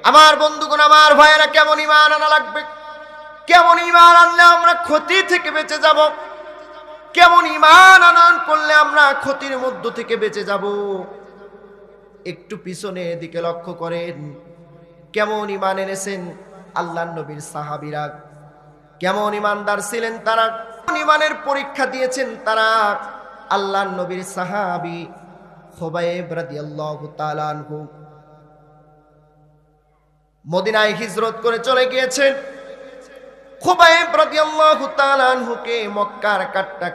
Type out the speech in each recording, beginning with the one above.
আমার বন্ধুগণ, আমার ভাইয়েরা, কেমন ঈমান আনা লাগবে? কেমন ঈমান আনলে আমরা ক্ষতি থেকে বেঁচে যাব? কেমন ঈমান আনয়ন করলে আমরা ক্ষতির মধ্য থেকে বেঁচে যাব? একটু পিছনের দিকে লক্ষ্য করেন। কেমন ঈমান এনেছেন আল্লাহর নবীর সাহাবীরা? কেমন ঈমানদার ছিলেন তারা? ঈমানের পরীক্ষা দিয়েছেন তারা। আল্লাহর নবীর সাহাবী খুবাইব রাদিয়াল্লাহু তাআলা আনহু মদিনায় হিজরত করে চলে গিয়েছেন। খুবাইব রাদিয়াল্লাহু তাআলা আনহুকে মক্কার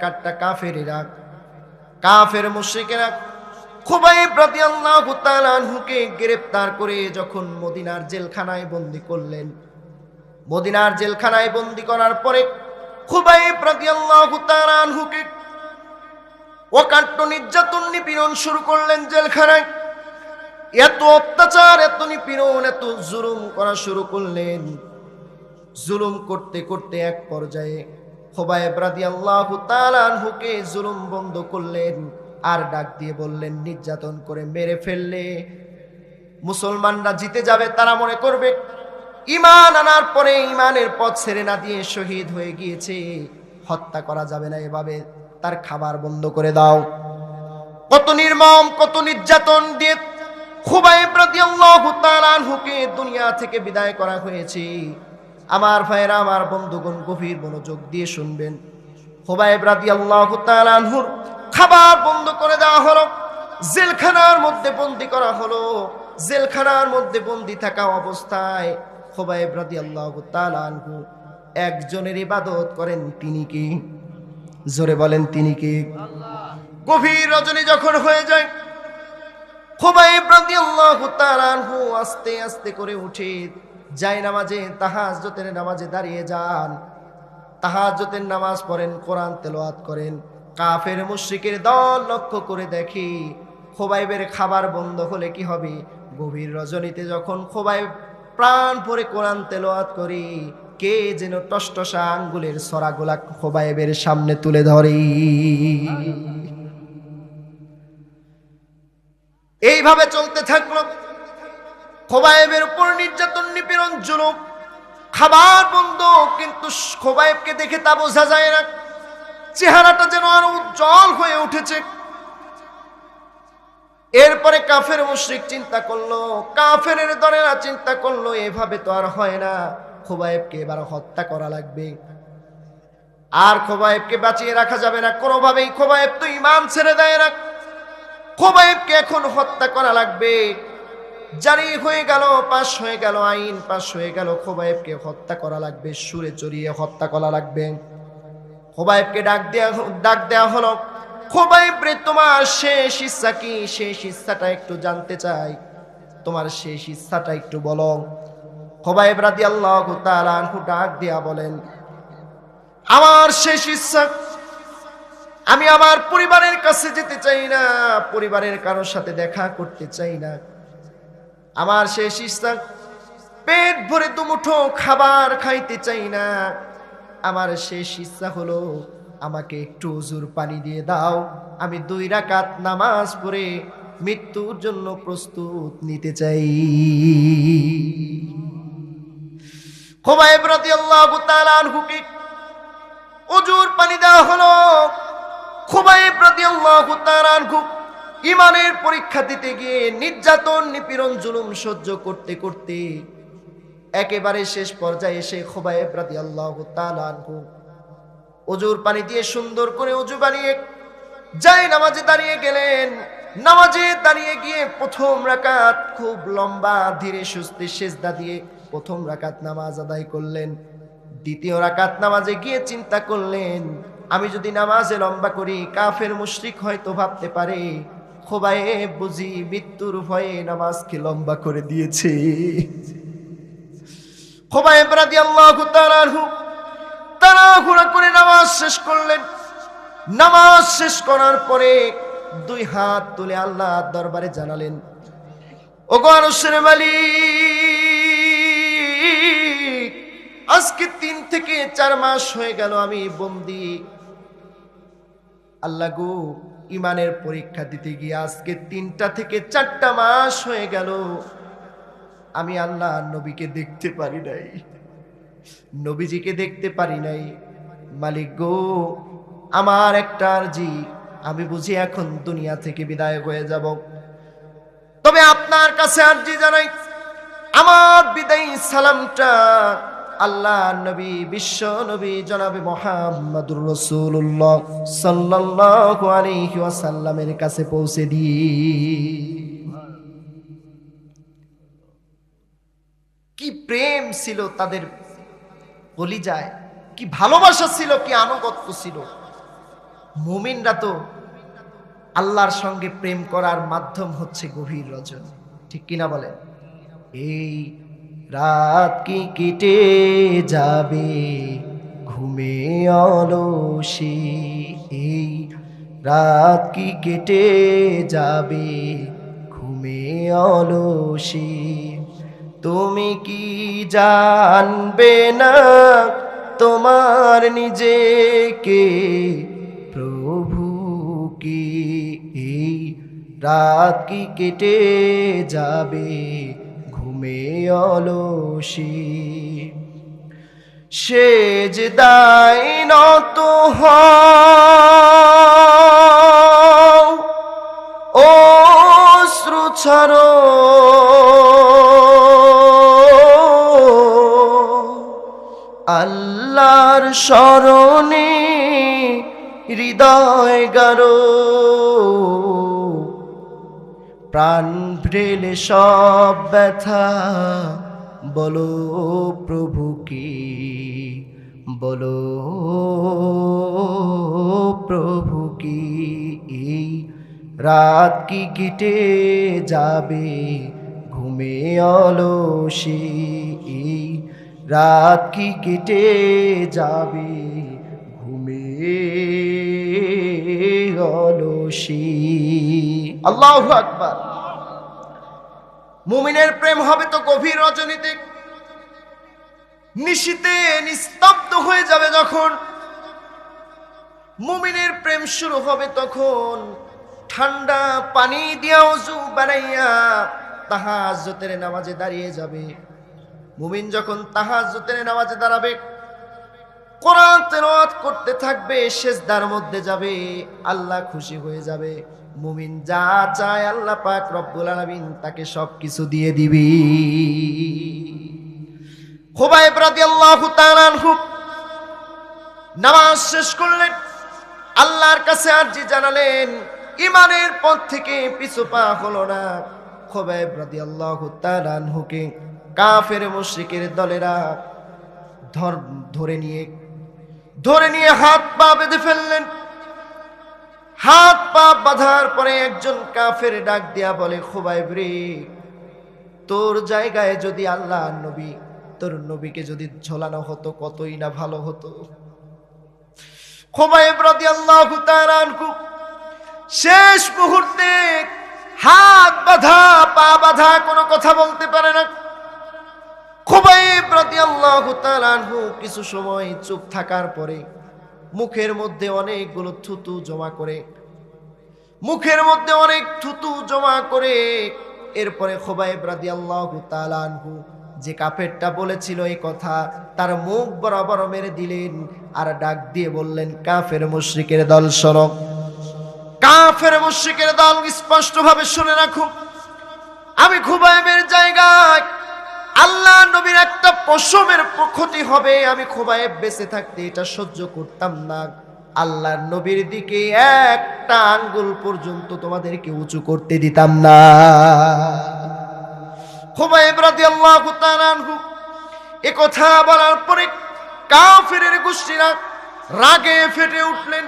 কাট্টা কাফেরেরা, কাফের মুশরিকেরা খুবাইব রাদিয়াল্লাহু তাআলা আনহুকে গ্রেফতার করে যখন মদিনার জেলখানায় বন্দী করলেন, মদিনার জেলখানায় বন্দী করার পরে খুবাইব রাদিয়াল্লাহু তাআলা আনহুকে অকাট্য নির্যাতন নিপীড়ন শুরু করলেন জেলখানায়। এত অত্যাচার, এত নিপীড়ন, এত জুলুম করা শুরু করলেন। জুলুম করতে করতে এক পর্যায়ে খুবাইব রাদিয়াল্লাহু তাআলা আনহুকে জুলুম বন্ধ করলেন আর ডাক দিয়ে বললেন, নির্যাতন করে মেরে ফেললে মুসলমানরা জিতে যাবে, তারা মনে করবে ঈমান আনার পরে ঈমানের পথ ছেড়ে না দিয়ে শহীদ হয়ে গিয়েছে, হত্যা করা যাবে না, এভাবে তার খাবার বন্ধ করে দাও। কত নির্মম, কত নির্যাতন দিয়ে খুবাইব রাদিয়াল্লাহু তাআলা আনহুকে দুনিয়া থেকে বিদায় করা হয়েছে। আমার ভাইয়েরা, আমার বন্ধুগণ, গভীর মনোযোগ দিয়ে শুনবেন। খুবাইব রাদিয়াল্লাহু তাআলা আনহুর খাবার বন্ধ করে দেওয়া হলো, জেলখানার মধ্যে বন্দী করা হলো। জেলখানার মধ্যে বন্দী থাকা অবস্থায় খুবাইব রাদিয়াল্লাহু তাআলা আনহু একজনের ইবাদত করেন। তিনি কি? জোরে বলেন, তিনি কি? গভীর রজনী যখন হয়ে যায়, খুবাইব রাদিয়াল্লাহু তাআলা আনহু আস্তে আস্তে করে উঠে যায় নামাজে, তাহাজ্জুদের নামাজে দাঁড়িয়ে যান। তাহাজ্জুদের নামাজ পড়েন, কোরআন তেলাওয়াত করেন। কাফের মুশরিকের দল লক্ষ্য করে দেখি খুবাইবের খাবার বন্ধ হলে কি হবে? গভীর রজনীতে যখন খুবাইব প্রাণ ভরে কোরআন তেলাওয়াত করি, কে যেন টসটসা আঙ্গুলের সরাগুলা খুবাইবের সামনে তুলে ধরে। এইভাবে চলতে থাকলো। খুবাইবের উপর নির্যাতন, নিপীড়ন, জুলুম। খাবার বন্ধ, কিন্তু খুবাইবকে দেখে তা বোঝা যায় না, চেহারাটা যেন আরো উজ্জ্বল হয়ে উঠেছে। এরপরে কাফের মুশরিক চিন্তা করলো, কাফের দলেরা চিন্তা করলো, এভাবে তো আর হয় না, খুবাইবকে এবার হত্যা করা লাগবে। আর খুবাইবকে বাঁচিয়ে রাখা যাবে না কোনোভাবেই। খুবাইব তো ঈমান ছেড়ে দেয় না, খুবাইবকে এখন হত্যা করা লাগবে। জারি হয়ে গেল, পাশ হয়ে গেল, আইন পাশ হয়ে গেল, খুবাইবকে হত্যা করা লাগবে, সুরে চড়িয়ে হত্যা করা লাগবে। খুবাইবকে ডাক দেয়া হলো, খুবাইব রে, তোমার শেষ ইচ্ছা কি? শেষ ইচ্ছাটা একটু জানতে চাই, তোমার শেষ ইচ্ছাটা একটু বলো। খুবাইব রাদিয়াল্লাহু তাআলা আনহু ডাক দিয়া বলেন, আমার শেষ ইচ্ছা, আমি আমার পরিবারের কাছে যেতে চাই না, পরিবারের কারোর সাথে দেখা করতে চাই না। আমার শেষ ইচ্ছা, পেট ভরে দুমুঠো খাবার খাইতে চাই না। আমার শেষ ইচ্ছা হলো, আমাকে একটু ওযুর পানি দিয়ে দাও, আমি 2 রাকাত নামাজ পড়ে মৃত্যুর জন্য প্রস্তুত নিতে চাই। খুবাইব রাদিয়াল্লাহু তাআলা আনহুকে ওযুর পানি দেওয়া হলো। খুবাইব রাদিয়াল্লাহু তাআলা আনহু ঈমানের পরীক্ষা দিতে গিয়ে নির্যাতন, নিপীড়ন, জুলুম সহ্য করতে করতে একেবারে শেষ পর্যায়ে এসে খুবাইব রাদিয়াল্লাহু তাআলা আনহু ওযুর পানি দিয়ে সুন্দর করে ওযু বানিয়ে যায় নামাজে দাঁড়িয়ে গেলেন। নামাজে দাঁড়িয়ে গিয়ে প্রথম রাকাত খুব লম্বা ধীরে সুস্থে সিজদা দিয়ে প্রথম রাকাত নামাজ আদায় করলেন। দ্বিতীয় রাকাত নামাজে গিয়ে চিন্তা করলেন, আমি যদি নামাজে লম্বা করি, কাফের মুশরিক হয়তো ভাবতে পারে খুবাইব বুঝি মৃত্যুর ভয়ে নামাজকে লম্বা করে দিয়েছে। খুবাইব রাদিয়াল্লাহু তাআলা আনহু তাড়াহুড়া করে নামাজ শেষ করলেন। নামাজ শেষ করার পরে 2 হাত তুলে আল্লাহর দরবারে জানালেন, ওগো আরশের মালিক, আজকে 3 থেকে 4 মাস হয়ে গেল আমি বন্দী। আল্লাহ গো, ঈমানের পরীক্ষা দিতে গিয়ে আজকে 3টা থেকে 4টা মাস হয়ে গেল। আমি আল্লাহ নবীকে দেখতে পারি নাই, নবীজিকে দেখতে পারি নাই। মালিক গো, আমার একটা আরজি, আমি বুঝি এখন দুনিয়া থেকে বিদায় হয়ে যাব, তবে আপনার কাছে আরজি জানাই, আমার বিদায়ী সালামটা আল্লাহ নবী, বিশ্ব নবী জনাবে মুহাম্মদুর রাসূলুল্লাহ সাল্লাল্লাহু আলাইহি ওয়াসাল্লামের কাছে পৌঁছে দিই। কি প্রেম ছিল তাদের কলিজায়, কি ভালোবাসা ছিল, কি আনুগত্য ছিল। মুমিনরা তো আল্লাহর সঙ্গে প্রেম করার মাধ্যম হচ্ছে গভীর রজনী, ঠিক কিনা বলেন? এই রাত কি কেটে যাবে ঘুমে অলসে, এই রাত কি কেটে যাবে ঘুমে অলসে, তুমি কি জানবে না তোমার নিজেকে প্রভু কি, এই রাত কি কেটে যাবে ঘুমে অলসে, সেজদায় নত হও অশ্রু ছাড়ো, আল্লাহর শরণে হৃদয় গারো, প্রাণ ঢেলে সব ব্যথা বলো প্রভু কি, বলো প্রভু কি, এই রাত কি কেটে যাবে ঘুমে অলসে, এই রাত কি কেটে যাবে ঘুমে অলসে। আল্লাহু আকবার। মুমিনের প্রেম হবে তো গভীর রজনীতে, নিশীতে নিস্তব্ধ হয়ে যাবে যখন। মুমিনের প্রেম শুরু হবে তখন ঠান্ডা পানি দিয়া ওযু বানাইয়া তাহাজ্জুদের নামাজে দাঁড়িয়ে যাবে। মুমিন যখন তাহাজ্জুদের নামাজে দাঁড়াবে, কোরআন তেলাওয়াত করতে থাকবে, সিজদার মধ্যে যাবে, আল্লাহ খুশি হয়ে যাবে। মুমিন যা চায় আল্লাহ পাক রব্বুল আলামিন তাকে সবকিছু দিয়ে দিবি। খুবাইব রাদিয়াল্লাহু তাআলা আনহু নামাজ শেষ করলেন, আল্লাহর কাছে আরজি জানালেন, ঈমানের পথ থেকে পিছু পা হলো না। খুবাইব রাদিয়াল্লাহু তাআলা আনহুকে কাফের মুশরিকের দলেরা ধরে নিয়ে হাত পা বেঁধে ফেললেন। হাত পা বাঁধার পরে একজন কাফের ডাক দিয়া বলে, খুবাইব রে, তোর জায়গায় যদি আল্লাহ নবী, তোর নবীকে যদি ঝোলানো হতো কতই না ভালো হতো। খুবাইব রাদিয়াল্লাহু তাআলা আনহু শেষ মুহূর্তে হাত বাঁধা পা বাঁধা কোনো কথা বলতে পারে না। খুবাইব রাদিয়াল্লাহু তাআলা আনহু কিছু সময় চুপ থাকার পরে মুখের মধ্যে অনেকগুলো থুতু জমা করে এরপরে খুবাইব রাদিয়াল্লাহু তাআলা আনহু যে কাফেরটা বলেছিল এই কথা, তার মুখ বরাবর মেরে দিলেন আর ডাক দিয়ে বললেন, কাফের মুশরিকের দল শোনো, কাফের মুশরিকের দল স্পষ্টভাবে শুনে রাখো, আমি খুবাইবের জায়গায় আল্লাহ নবীর একটা পশমের ক্ষতি হবে, আমি খুবাইব বেঁচে থাকতে এটা সহ্য করতাম না। আল্লাহর নবীর দিকে একটা আঙ্গুল পর্যন্ত তোমাদেরকে উঁচু করতে দিতাম না। খুবাইব রাদিয়াল্লাহু তাআলা আনহু এ কথা বলার পরে কাফেরের গোষ্ঠীরা রাগে ফেটে উঠলেন,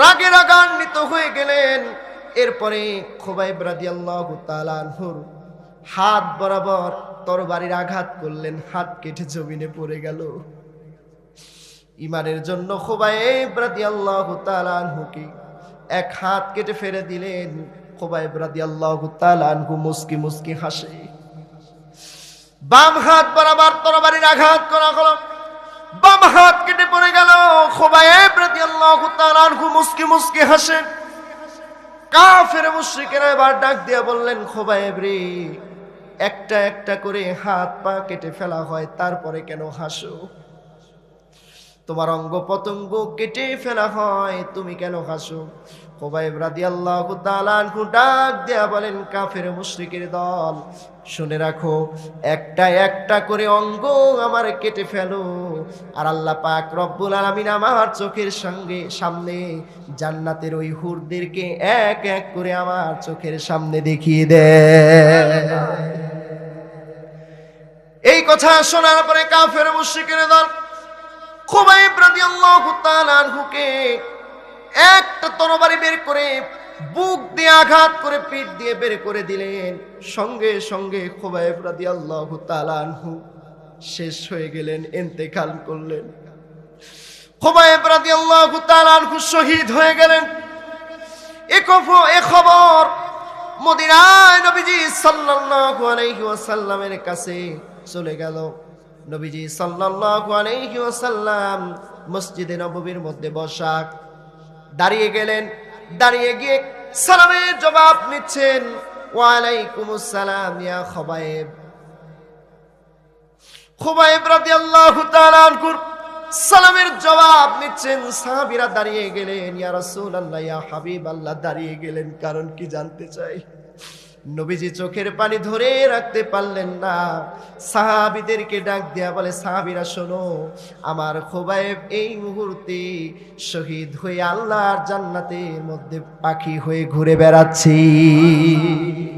রাগে রাগান্বিত হয়ে গেলেন। এরপরে খুবাইব রাদিয়াল্লাহু তাআলা আনহুর হাত বরাবর তরবারির আঘাত করলেন, হাত কেটে জমিনে পড়ে গেল। ঈমানের জন্য খুবাইব রাদিয়াল্লাহু তাআলা আনহুকে এক হাত কেটে ফেলে দিলেন। খুবাইব রাদিয়াল্লাহু তাআলা আনহু মুস্কি মুস্কি হাসে। বাম হাত বরাবর তরবারির আঘাত করা হলো, বাম হাত কেটে পড়ে গেল। খুবাইব রাদিয়াল্লাহু তাআলা আনহু মুস্কি মুস্কি হাসেন। কাফের মুশরিকেরা এবার ডাক দিয়ে বললেন, খুবাইব রে, একটা একটা করে হাত পা কেটে ফেলা হয়, তারপরে কেন হাসো? তোমার অঙ্গ পতঙ্গ কেটে ফেলা হয়, তুমি কেন হাসো? খুবাইব রাদিয়াল্লাহু তাআলা আনহু ডাক দেয়া বলেন, কাফের মুশরিকের দল, শুনে রাখো, একটা একটা করে অঙ্গ আমার কেটে ফেলো, আর আল্লাহ পাক রব্বুল আলামিন আমার চোখের সামনে জান্নাতের ওই হুরদেরকে এক এক করে আমার চোখের সামনে দেখিয়ে দেয়। এই কথা শোনার পরে কাফের মুশরিকের দল খুবাইব রাদিয়াল্লাহু তাআলা আনহুকে একটা তরবারি বের করে বুক দিয়ে আঘাত করে পিঠ দিয়ে বের করে দিলেন। সঙ্গে সঙ্গে খুবাইব রাদিয়াল্লাহু তাআলা আনহু শেষ হয়ে গেলেন, ইন্তেকাল করলেন। খুবাইব রাদিয়াল্লাহু তাআলা আনহু শহীদ হয়ে গেলেন। এ খবর মদিনায় নবীজি সাল্লাল্লাহু আলাইহি ওয়াসাল্লামের কাছে চলে গেল। নবীজি সাল্লাল্লাহু আলাইহি ওয়াসাল্লাম মসজিদে নববীর মধ্যে বসা, দাঁড়িয়ে গেলেন। দাঁড়িয়ে গিয়ে সালামের জবাব নিচ্ছেন, ওয়া আলাইকুমুস সালাম ইয়া খুবাইব। খুবাইব রাদিয়াল্লাহু তাআলা আনহু সালামের জবাব নিচ্ছেন। সাহাবীরা দাঁড়িয়ে গেলেন, ইয়া রাসূলুল্লাহ ইয়া হাবিবাল্লাহ দাঁড়িয়ে গেলেন, কারণ কি জানতে চাই? নবীজি চোখের পানি ধরে রাখতে পারলেন না, সাহাবীদেরকে ডাক দেয়া বলে, সাহাবীরা শোনো, আমার খুবাইব এই মুহূর্তে শহীদ হয়ে আল্লাহর জান্নাতের মধ্যে পাখি হয়ে ঘুরে বেড়াচ্ছি।